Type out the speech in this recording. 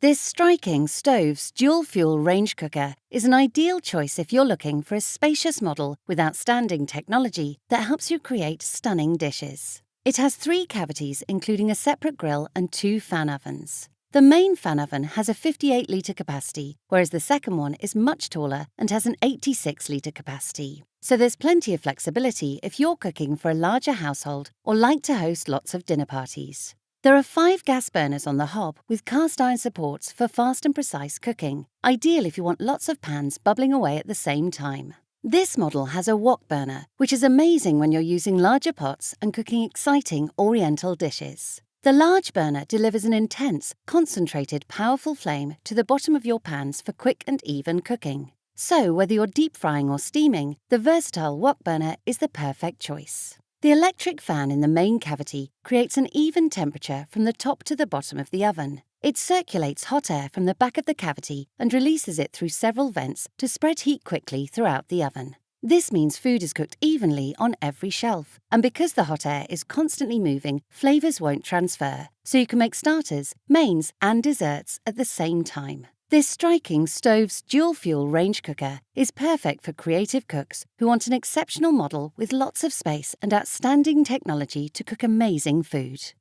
This striking Stove's dual-fuel range cooker is an ideal choice if you're looking for a spacious model with outstanding technology that helps you create stunning dishes. It has 3 cavities, including a separate grill and 2 fan ovens. The main fan oven has a 58-litre capacity, whereas the second one is much taller and has an 86-litre capacity. So there's plenty of flexibility if you're cooking for a larger household or like to host lots of dinner parties. There are 5 gas burners on the hob with cast iron supports for fast and precise cooking, ideal if you want lots of pans bubbling away at the same time. This model has a Wok Burner, which is amazing when you're using larger pots and cooking exciting oriental dishes. The large burner delivers an intense, concentrated, powerful flame to the bottom of your pans for quick and even cooking. So whether you're deep frying or steaming, the versatile Wok Burner is the perfect choice. The electric fan in the main cavity creates an even temperature from the top to the bottom of the oven. It circulates hot air from the back of the cavity and releases it through several vents to spread heat quickly throughout the oven. This means food is cooked evenly on every shelf, and because the hot air is constantly moving, flavours won't transfer, so you can make starters, mains and desserts at the same time. This striking Stove's dual-fuel range cooker is perfect for creative cooks who want an exceptional model with lots of space and outstanding technology to cook amazing food.